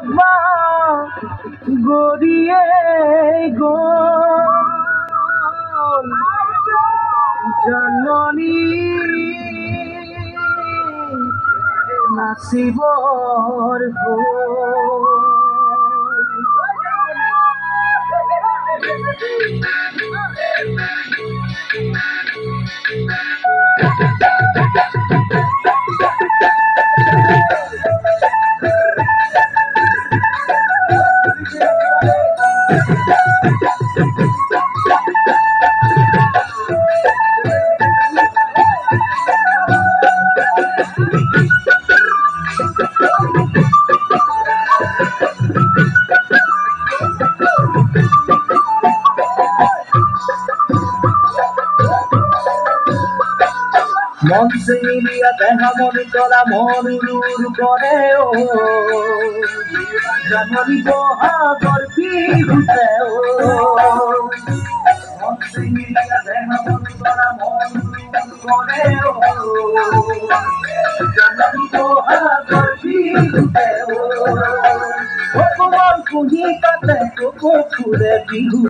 বা গড়িয়ে গল জননী নাচিবৰ মন চেঙিলিয়া দেহা মন তৰা মন উৰুৰ কৰে জাননী বহাগৰ বিহুতে মন চেঙিলিয়া দেহা মন তৰা মন উৰুৰ কৰে জাননী বহাগৰ বিহুতে ভগৱান কুহি কাটে ফুৰে বিহু